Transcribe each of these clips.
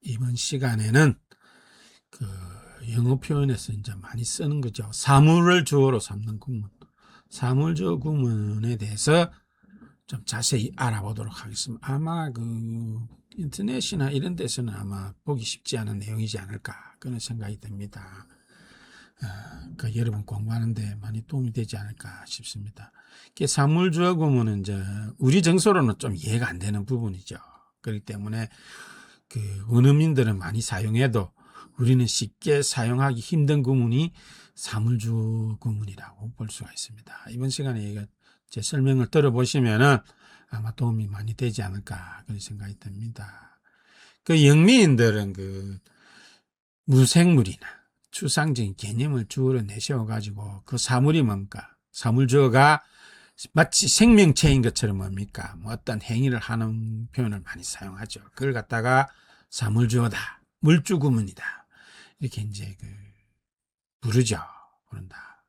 이번 시간에는 그 영어 표현에서 이제 많이 쓰는 거죠. 사물을 주어로 삼는 구문. 사물주어 구문에 대해서 좀 자세히 알아보도록 하겠습니다. 아마 그 인터넷이나 이런 데서는 아마 보기 쉽지 않은 내용이지 않을까 그런 생각이 듭니다. 그 여러분 공부하는데 많이 도움이 되지 않을까 싶습니다. 사물주어 구문은 이제 우리 정서로는 좀 이해가 안 되는 부분이죠. 그렇기 때문에 그 원어민들은 많이 사용해도 우리는 쉽게 사용하기 힘든 구문이 사물주어 구문이라고 볼 수가 있습니다. 이번 시간에 제 설명을 들어보시면은 아마 도움이 많이 되지 않을까 그런 생각이 듭니다. 그 영미인들은 그 무생물이나 추상적인 개념을 주어로 내세워 가지고 그 사물이 뭡니까? 사물주어가 마치 생명체인 것처럼 뭡니까? 뭐 어떤 행위를 하는 표현을 많이 사용하죠. 그걸 갖다가 사물주어다, 물주구문이다 이렇게 이제 부르죠. 부른다.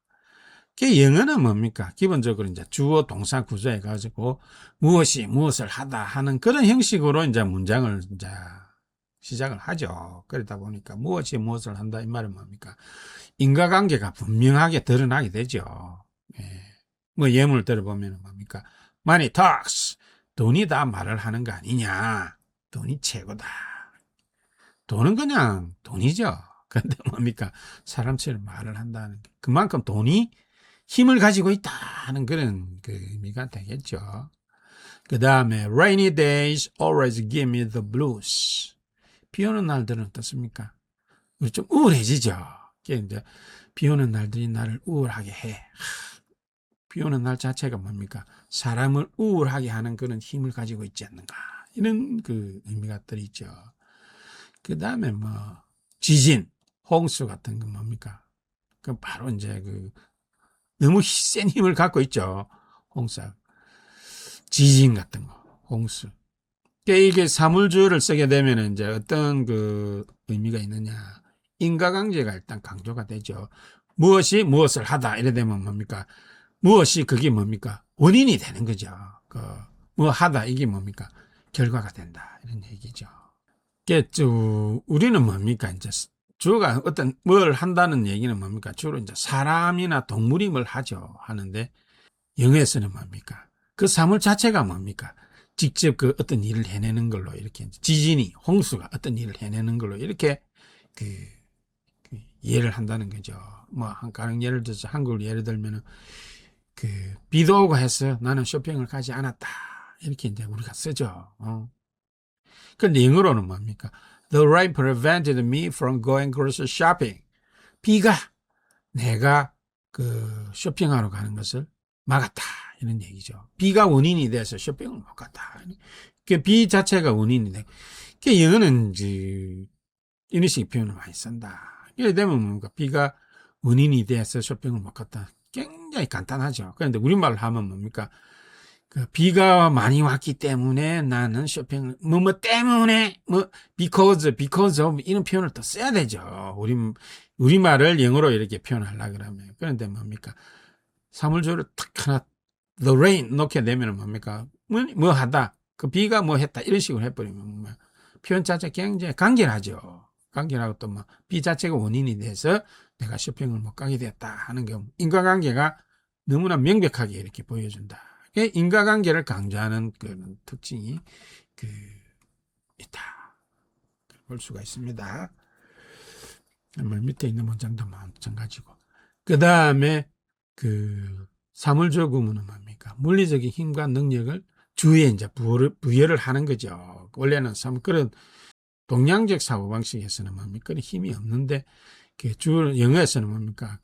영어는 뭡니까? 기본적으로 이제 주어 동사 구조해 가지고 무엇이 무엇을 하다 하는 그런 형식으로 이제 문장을 이제 시작을 하죠. 그러다 보니까 무엇이 무엇을 한다 이 말은 뭡니까? 인과관계가 분명하게 드러나게 되죠. 예. 뭐 예문을 들어보면 뭡니까? Money talks. 돈이 다 말을 하는 거 아니냐. 돈이 최고다. 돈은 그냥 돈이죠. 근데 뭡니까? 사람처럼 말을 한다는 게 그만큼 돈이 힘을 가지고 있다는 그런 의미가 되겠죠. 그 다음에 rainy days always give me the blues. 비 오는 날들은 어떻습니까? 좀 우울해지죠. 이제 비 오는 날들이 나를 우울하게 해. 비 오는 날 자체가 뭡니까? 사람을 우울하게 하는 그런 힘을 가지고 있지 않는가. 이런 의미가 들어있죠. 그 다음에 지진, 홍수 같은 건 뭡니까? 바로 이제 너무 센 힘을 갖고 있죠. 홍수. 지진 같은 거, 홍수. 이게 사물주어를 쓰게 되면 이제 어떤 의미가 있느냐. 인과관계가 일단 강조가 되죠. 무엇이 무엇을 하다. 이래 되면 뭡니까? 무엇이 그게 뭡니까? 원인이 되는 거죠. 뭐 하다. 이게 뭡니까? 결과가 된다. 이런 얘기죠. 우리는 뭡니까? 이제 주어가 어떤 뭘 한다는 얘기는 뭡니까? 주로 이제 사람이나 동물이 뭘 하죠. 하는데 영어에서는 뭡니까? 그 사물 자체가 뭡니까? 직접 어떤 일을 해내는 걸로 이렇게 지진이 홍수가 어떤 일을 해내는 걸로 이렇게 이해를 한다는 거죠. 가령 예를 들어서 한국을 예를 들면은 비도 오고 해서 나는 쇼핑을 가지 않았다. 이렇게 이제 우리가 쓰죠. 근데 영어로는 뭡니까? The rain prevented me from going grocery shopping. 비가 내가 쇼핑하러 가는 것을 막았다. 이런 얘기죠. 비가 원인이 돼서 쇼핑을 못 갔다. 비 자체가 원인이 돼. 영어는 이런 식의 표현을 많이 쓴다. 이래 되면 뭡니까? 비가 원인이 돼서 쇼핑을 못 갔다. 굉장히 간단하죠. 그런데 우리말로 하면 뭡니까? 비가 많이 왔기 때문에 나는 쇼핑을 때문에 because of 이런 표현을 또 써야 되죠. 우리말을 영어로 이렇게 표현하려고 그러면. 그런데 뭡니까? 사물주어를 탁 하나 the rain 놓게 되면 뭡니까? 뭐 하다. 비가 뭐 했다. 이런 식으로 해버리면 표현 자체 굉장히 간결하죠. 간결하고 또 비 자체가 원인이 돼서 내가 쇼핑을 못 가게 됐다 하는 경우 인과관계가 너무나 명백하게 이렇게 보여준다. 인과관계를 강조하는 그런 특징이 있다. 볼 수가 있습니다. 밑에 있는 문장도 마찬가지고. 그 다음에 사물주어 구문은 뭡니까? 물리적인 힘과 능력을 주위에 이제 부여를 하는 거죠. 원래는 그런 동양적 사고방식에서는 뭡니까? 그런 힘이 없는데, 영어에서는 뭡니까?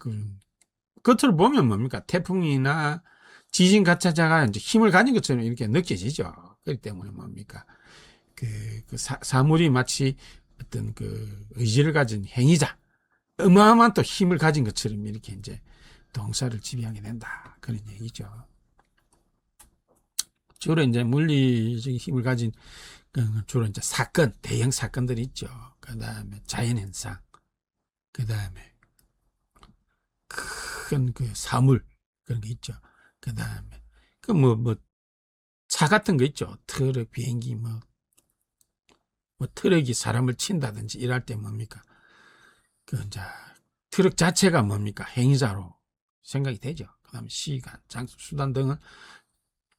겉으로 보면 뭡니까? 태풍이나 지진 가차자가 이제 힘을 가진 것처럼 이렇게 느껴지죠. 그렇기 때문에 뭡니까? 사물이 마치 어떤 의지를 가진 행위자, 어마어마한 또 힘을 가진 것처럼 이렇게 이제 동사를 지휘하게 된다. 그런 얘기죠. 주로 이제 물리적인 힘을 가진 주로 이제 사건, 대형 사건들이 있죠. 그 다음에 자연현상, 그 다음에 큰 사물, 그런 게 있죠. 그 다음에 차 같은 거 있죠. 트럭, 비행기, 뭐 트럭이 사람을 친다든지 이럴 때 뭡니까? 그 이제 트럭 자체가 뭡니까? 행위자로 생각이 되죠. 그다음에 시간, 장소, 수단 등을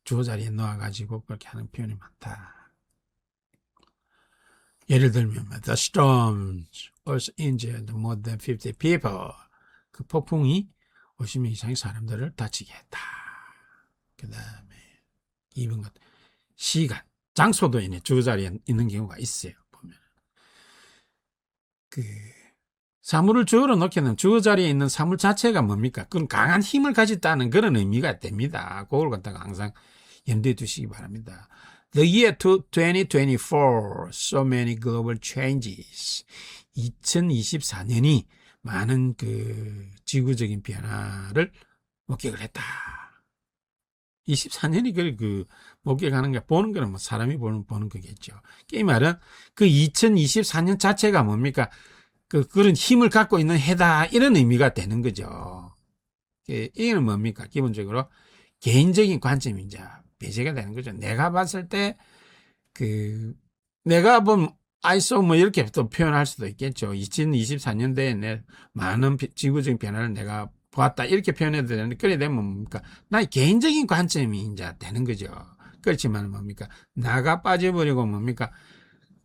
주어 자리에 넣어가지고 그렇게 하는 표현이 많다. 예를 들면 The storm also injured more than 50 people. 그 폭풍이 50명 이상의 사람들을 다치게 했다. 그 다음에 2번 같은 시간, 장소도 주어 자리에 있는 경우가 있어요. 보면 그 사물을 주어로 놓게 되면 주어 자리에 있는 사물 자체가 뭡니까? 그건 강한 힘을 가졌다는 그런 의미가 됩니다. 그걸 갖다가 항상 염두에 두시기 바랍니다. The year 2024, so many global changes. 2024년이 많은 그 지구적인 변화를 목격을 했다. 24년이 그 목격하는 게 보는 거는 뭐 사람이 보는 거겠죠. 이 말은 그 2024년 자체가 뭡니까? 그런 힘을 갖고 있는 해다. 이런 의미가 되는 거죠. 이게는 뭡니까? 기본적으로 개인적인 관점이 이제 배제가 되는 거죠. 내가 봤을 때, 내가 본 ISO 뭐 이렇게 또 표현할 수도 있겠죠. 2024년대에 내 많은 지구적인 변화를 내가 보았다. 이렇게 표현해도 되는데, 그래 되면 뭡니까? 나의 개인적인 관점이 이제 되는 거죠. 그렇지만 뭡니까? 나가 빠져버리고 뭡니까?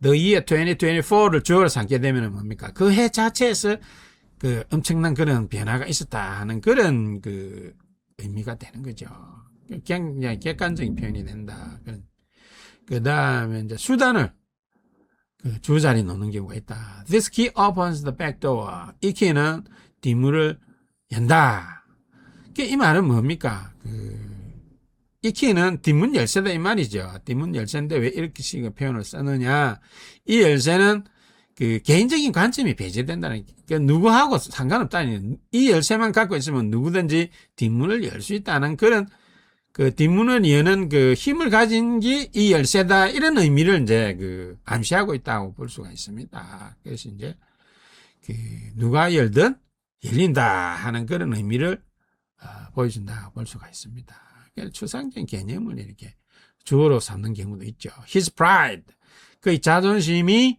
The year 2024를 주어로 삼게 되면 뭡니까? 그 해 자체에서 그 엄청난 그런 변화가 있었다 하는 그런 그 의미가 되는 거죠. 굉장히 객관적인 표현이 된다. 그 다음에 이제 수단을 그 주자리에 놓는 경우가 있다. This key opens the back door. 이 키는 뒷문을 연다. 이 말은 뭡니까? 이 키는 뒷문 열쇠다 이 말이죠. 뒷문 열쇠인데 왜 이렇게 식의 표현을 쓰느냐? 이 열쇠는 그 개인적인 관점이 배제된다는, 그 누구하고 상관없다는, 이 열쇠만 갖고 있으면 누구든지 뒷문을 열 수 있다는 그런 그 뒷문을 여는 그 힘을 가진 게 이 열쇠다. 이런 의미를 이제 암시하고 있다고 볼 수가 있습니다. 그래서 이제 누가 열든 열린다 하는 그런 의미를 보여준다고 볼 수가 있습니다. 추상적인 개념을 이렇게 주어로 삼는 경우도 있죠. His pride, 그의 자존심이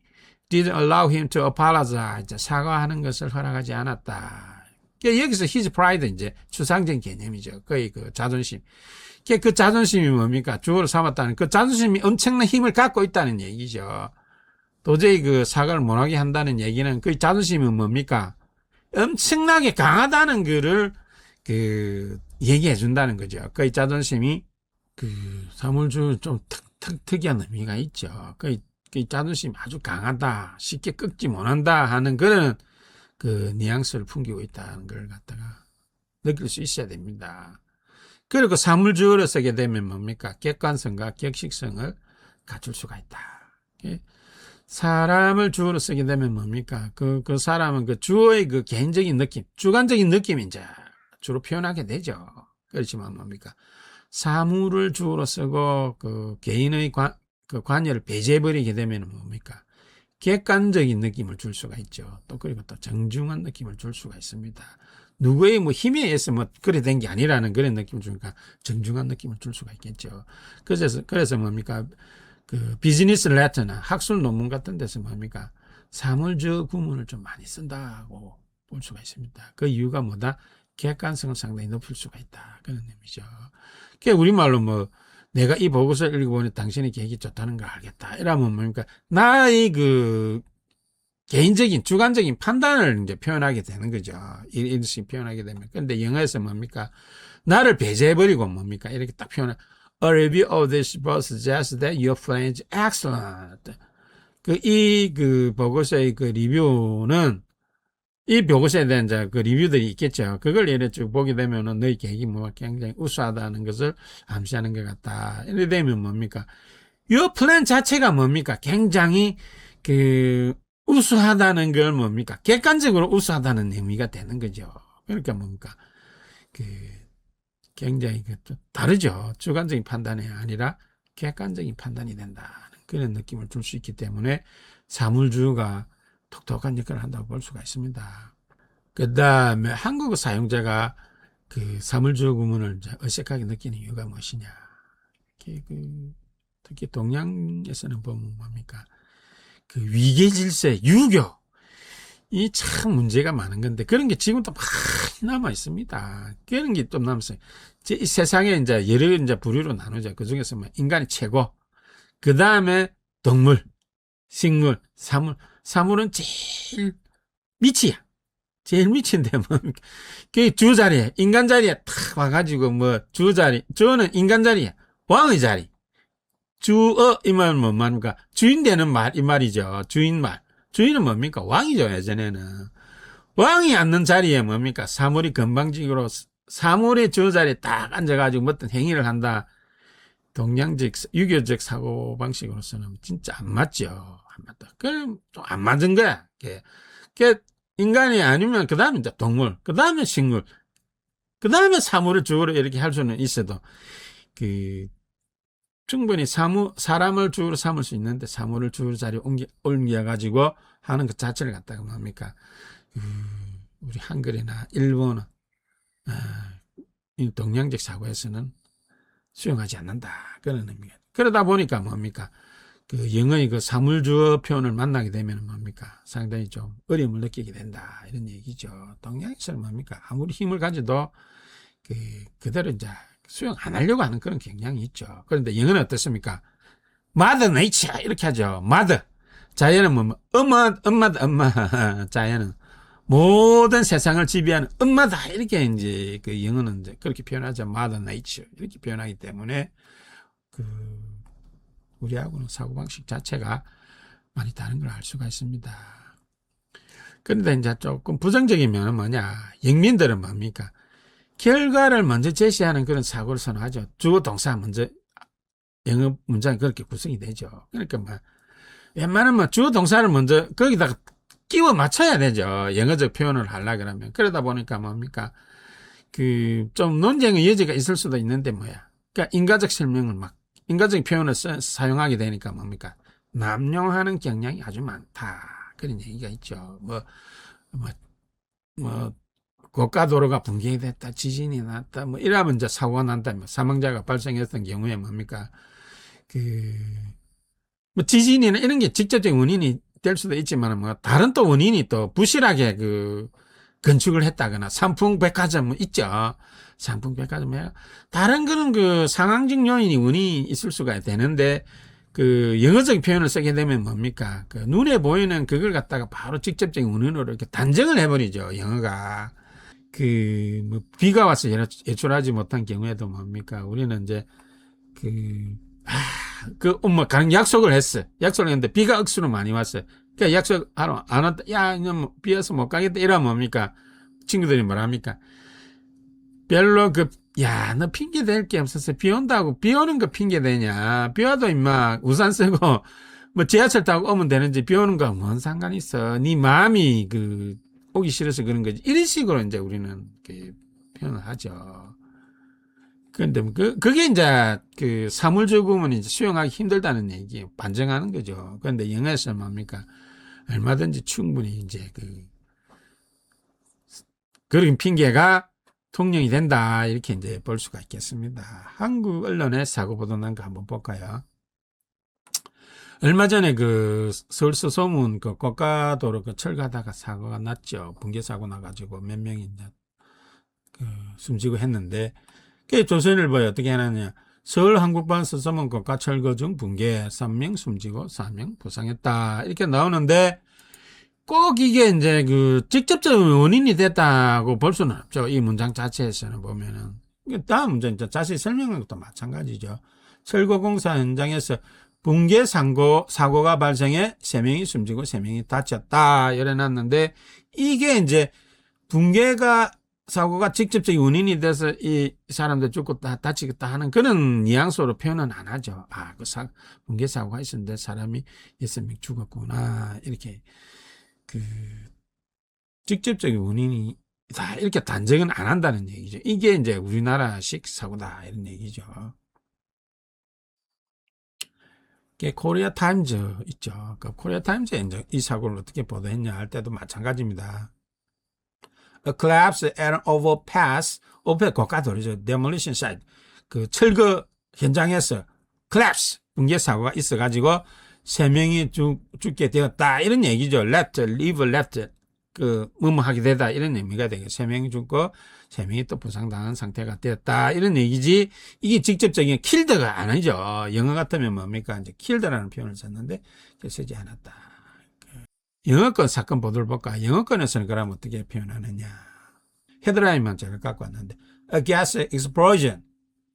didn't allow him to apologize, 사과하는 것을 허락하지 않았다. 여기서 his pride 이제 추상적인 개념이죠. 그의 그 자존심. 그 자존심이 뭡니까? 주어로 삼았다는 그 자존심이 엄청난 힘을 갖고 있다는 얘기죠. 도저히 그 사과를 못하게 한다는 얘기는 그 자존심은 뭡니까? 엄청나게 강하다는 거를 얘기해 준다는 거죠. 그 자존심이 사물주 좀 특이한 의미가 있죠. 그 자존심이 아주 강하다, 쉽게 꺾지 못한다 하는 그런 뉘앙스를 풍기고 있다는 걸 갖다가 느낄 수 있어야 됩니다. 그리고 사물주어를 쓰게 되면 뭡니까? 객관성과 격식성을 갖출 수가 있다. 사람을 주어로 쓰게 되면 뭡니까? 그 사람은 그 주어의 그 개인적인 느낌, 주관적인 느낌이 이제 주로 표현하게 되죠. 그렇지만 뭡니까? 사물을 주어로 쓰고 그 개인의 관여를 배제해버리게 되면 뭡니까? 객관적인 느낌을 줄 수가 있죠. 또 그리고 또 정중한 느낌을 줄 수가 있습니다. 누구의 뭐 힘에 의해서 뭐 그래 된 게 아니라는 그런 느낌을 주니까 정중한 느낌을 줄 수가 있겠죠. 그래서 뭡니까? 비즈니스 레터나 학술 논문 같은 데서 뭡니까? 사물주어 구문을 좀 많이 쓴다고 볼 수가 있습니다. 그 이유가 뭐다? 객관성을 상당히 높일 수가 있다. 그런 의미죠. 우리말로 뭐, 내가 이 보고서를 읽어보니 당신의 계획이 좋다는 걸 알겠다. 이러면 뭡니까? 나의 개인적인, 주관적인 판단을 이제 표현하게 되는 거죠. 이렇게 표현하게 되면. 근데 영어에서 뭡니까? 나를 배제해버리고 뭡니까? 이렇게 딱 표현해. A review of this report suggests that your plan is excellent. 보고서의 리뷰는, 이 보고서에 대한 리뷰들이 있겠죠. 그걸 예를 쭉 보게 되면은 너희 계획이 굉장히 우수하다는 것을 암시하는 것 같다. 이렇게 되면 뭡니까? your plan 자체가 뭡니까? 굉장히 우수하다는 걸 뭡니까? 객관적으로 우수하다는 의미가 되는 거죠. 그러니까 뭡니까? 굉장히 다르죠. 주관적인 판단이 아니라 객관적인 판단이 된다는 그런 느낌을 줄 수 있기 때문에 사물주어가 독특한 역할을 한다고 볼 수가 있습니다. 그 다음에 한국어 사용자가 사물주어 구문을 이제 어색하게 느끼는 이유가 무엇이냐? 특히 동양에서는 보면 뭡니까? 그 위계 질서, 유교, 이 참 문제가 많은 건데 그런 게 지금도 많이 남아 있습니다. 그런 게 좀 남았어요. 이 세상에 이제 여러 이제 부류로 나누죠. 그 중에서 뭐 인간이 최고, 그 다음에 동물, 식물, 사물. 사물은 제일 밑이야. 제일 밑인데 뭐 그 주 자리에 인간 자리에 탁 와가지고 뭐 주 자리, 주는 인간 자리야. 왕의 자리. 주어 이 말 뭐 말입니까? 주인 되는 말 이 말이죠. 주인 말. 주인은 뭡니까? 왕이죠. 예전에는 왕이 앉는 자리에 뭡니까? 사물이 건방지기로 사물의 주 자리에 딱 앉아가지고 어떤 행위를 한다. 동양적 유교적 사고 방식으로서는 진짜 안 맞죠. 안 맞다. 그럼 좀 안 맞은 거야. 그 인간이 아니면 그 다음에 이제 동물, 그 다음에 식물, 그 다음에 사물을 주로 이렇게 할 수는 있어도 그 충분히 사람을 주로 삼을 수 있는데 사물을 주로 자리에 옮겨가지고 하는 것 자체를 갖다가 뭡니까? 우리 한글이나 일본어, 이 동양적 사고에서는 수용하지 않는다. 그런 의미예요. 그러다 보니까 뭡니까? 그 영어의 그 사물주어 표현을 만나게 되면 뭡니까? 상당히 좀 어려움을 느끼게 된다. 이런 얘기죠. 동양에서는 뭡니까? 아무리 힘을 가져도 그대로 이제 수용 안 하려고 하는 그런 경향이 있죠. 그런데 영어는 어떻습니까? Mother Nature 이렇게 하죠. Mother. 자연은 뭐 엄마. 자연은 모든 세상을 지배하는 엄마다 이렇게 이제 그 영어는 이제 그렇게 표현하죠. Mother Nature 이렇게 표현하기 때문에 그 우리하고는 사고방식 자체가 많이 다른 걸 알 수가 있습니다. 그런데 이제 조금 부정적인 면은 뭐냐? 영민들은 뭡니까? 결과를 먼저 제시하는 그런 사고를 선호하죠. 주어 동사 먼저 영어 문장이 그렇게 구성이 되죠. 그러니까 뭐 웬만하면 뭐 주어 동사를 먼저 거기다가 끼워 맞춰야 되죠. 영어적 표현을 하려 그러면. 그러다 보니까 뭡니까? 그 좀 논쟁의 여지가 있을 수도 있는데 뭐야? 그러니까 인과적 설명을 막 인과적 표현을 사용하게 되니까 뭡니까? 남용하는 경향이 아주 많다. 그런 얘기가 있죠. 뭐 고가도로가 붕괴됐다, 지진이 났다, 뭐 이러면 이제 사고가 난다, 뭐 사망자가 발생했던 경우에 뭡니까? 뭐 지진이나 이런 게 직접적인 원인이 될 수도 있지만 뭐 다른 또 원인이 또 부실하게 건축을 했다거나 삼풍백화점 뭐 있죠. 삼풍백화점 다른 그런 그 상황적 요인이 원인이 있을 수가 되는데 그 영어적 표현을 쓰게 되면 뭡니까? 그 눈에 보이는 그걸 갖다가 바로 직접적인 원인으로 이렇게 단정을 해버리죠. 영어가. 뭐 비가 와서 예출하지 못한 경우에도 뭡니까? 우리는 이제 엄마 가는 약속을 했어. 약속을 했는데 비가 억수로 많이 왔어요. 그러니까 약속하러 안 왔다. 야, 비 와서 못 가겠다. 이러면 뭡니까? 친구들이 뭐랍니까? 별로 너 핑계 댈 게 없었어. 비 온다고. 비 오는 거 핑계 대냐. 비 와도 임마 우산 쓰고 뭐 지하철 타고 오면 되는지 비 오는 거 뭔 상관 있어. 네 마음이 오기 싫어서 그런 거지. 이런 식으로 이제 우리는 표현을 하죠. 그런데 그게 이제 사물조금은 이제 수용하기 힘들다는 얘기, 반증하는 거죠. 그런데 영어에서 뭡니까? 얼마든지 충분히 이제 그런 핑계가 통용이 된다. 이렇게 이제 볼 수가 있겠습니다. 한국 언론의 사고 보도 난 거 한번 볼까요? 얼마 전에 서울 서소문 고가도로 철가다가 사고가 났죠. 붕괴 사고 나가지고 몇 명이 이제 숨지고 했는데, 조선일보에 어떻게 하느냐. 서울 한국반 서소문 고가철거 중 붕괴 3명 숨지고 4명 부상했다. 이렇게 나오는데, 꼭 이게 이제 직접적인 원인이 됐다고 볼 수는 없죠. 이 문장 자체에서는 보면은. 다음 문장 자세히 설명한 것도 마찬가지죠. 철거공사 현장에서 붕괴 사고가 발생해 3명이 숨지고 3명이 다쳤다. 이래놨는데, 이게 이제 사고가 직접적인 원인이 돼서 이 사람들 죽고 다치겠다 하는 그런 뉘앙스로 표현은 안 하죠. 붕괴 사고가 있었는데 사람이 6명 죽었구나. 이렇게 직접적인 원인이 다 이렇게 단정은 안 한다는 얘기죠. 이게 이제 우리나라식 사고다. 이런 얘기죠. 코리아 타임즈 있죠. 코리아 타임즈에 이제 이 사고를 어떻게 보도했냐 할 때도 마찬가지입니다. A collapse at an overpass, 고가도로죠. demolition site. 철거 현장에서 collapse, 붕괴 사고가 있어가지고 세 명이 죽게 되었다 이런 얘기죠. left, live, left 뭐뭐 하게 되다 이런 의미가 되게 세 명이 죽고 세 명이 또 부상당한 상태가 되었다 이런 얘기지. 이게 직접적인 killed가 아니죠. 영어 같으면 뭡니까 이제 killed라는 표현을 썼는데 쓰지 않았다. 영어권 사건 보도를 볼까? 영어권에서는 그럼 어떻게 표현하느냐? 헤드라인만 제가 갖고 왔는데 A gas explosion,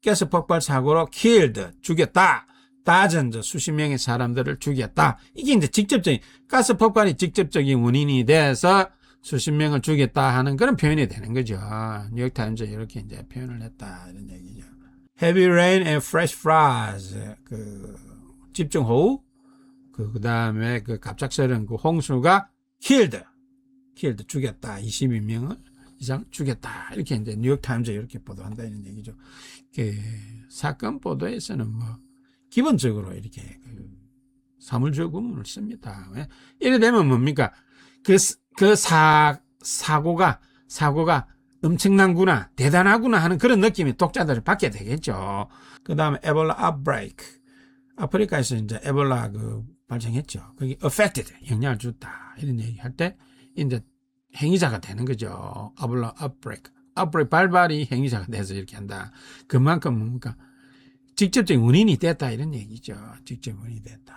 가스 폭발 사고로 killed, 죽였다. dozens, 수십 명의 사람들을 죽였다. 이게 이제 직접적인 가스 폭발이 직접적인 원인이 돼서 수십 명을 죽였다 하는 그런 표현이 되는 거죠. 뉴욕타임즈에 이렇게 이제 표현을 했다 이런 얘기죠. Heavy rain and fresh floods, 집중호우, 그다음에 갑작스러운 홍수가 killed, 죽였다. 22명을 이상 죽였다. 이렇게 이제 뉴욕타임즈에 이렇게 보도한다 이런 얘기죠. 사건 보도에서는 기본적으로 이렇게 사물주어 구문을 씁니다. 이래 되면 뭡니까? 사고가 엄청난구나, 대단하구나 하는 그런 느낌이 독자들을 받게 되겠죠. 그 다음에 에볼라 아웃브레이크. 아프리카에서 이제 에볼라 발생했죠. 그게 affected, 영향을 줬다. 이런 얘기 할 때 이제 행위자가 되는 거죠. 에볼라 아웃브레이크. 발발이 행위자가 돼서 이렇게 한다. 그만큼 뭡니까? 직접적인 원인이 됐다 이런 얘기죠. 직접 원인이 됐다.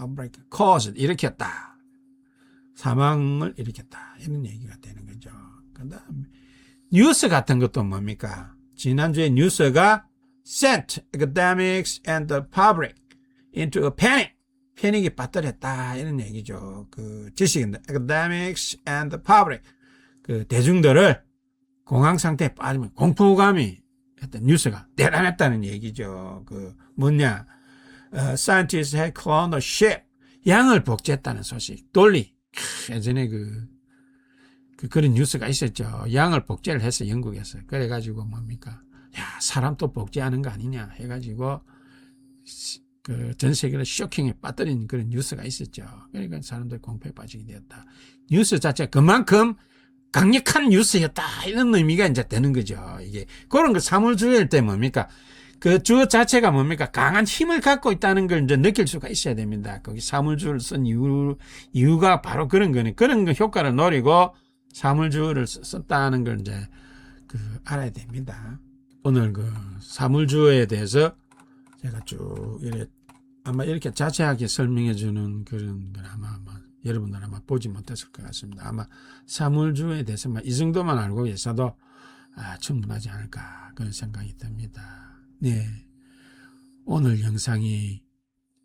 outbreak, cause, 일으켰다. 사망을 일으켰다. 이런 얘기가 되는 거죠. 그 다음에 뉴스 같은 것도 뭡니까? 지난주에 뉴스가 sent academics and the public into a panic. 패닉이 빠뜨렸다. 이런 얘기죠. 지식인들, academics and the public. 대중들을 공황 상태에 빠지면 공포감이 했던 뉴스가 대단했다는 얘기죠. 뭐냐. Scientists had cloned a ship. 양을 복제했다는 소식. 돌리. 예전에 그런 뉴스가 있었죠. 양을 복제를 해서 영국에서. 그래가지고 뭡니까? 야, 사람 또 복제하는 거 아니냐 해가지고 전 세계를 쇼킹에 빠뜨린 그런 뉴스가 있었죠. 그러니까 사람들 공포에 빠지게 되었다. 뉴스 자체가 그만큼 강력한 뉴스였다. 이런 의미가 이제 되는 거죠. 이게 그런 사물주의일 때 뭡니까? 주어 자체가 뭡니까? 강한 힘을 갖고 있다는 걸 이제 느낄 수가 있어야 됩니다. 거기 사물주의를 쓴 이유가 바로 그런 거네. 그런 효과를 노리고 사물주의를 썼다는 걸 이제 알아야 됩니다. 오늘 사물주의에 대해서 제가 쭉 아마 이렇게 자세하게 설명해 주는 그런 걸 아마 여러분들 아마 보지 못했을 것 같습니다. 아마 사물주의에 대해서 이 정도만 알고 계셔도 충분하지 않을까 그런 생각이 듭니다. 네, 오늘 영상이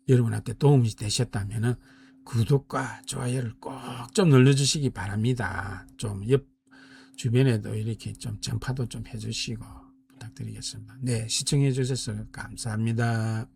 여러분한테 도움이 되셨다면 구독과 좋아요를 꼭 좀 눌러주시기 바랍니다. 좀 주변에도 이렇게 좀 전파도 좀 해주시고 부탁드리겠습니다. 네, 시청해 주셔서 감사합니다.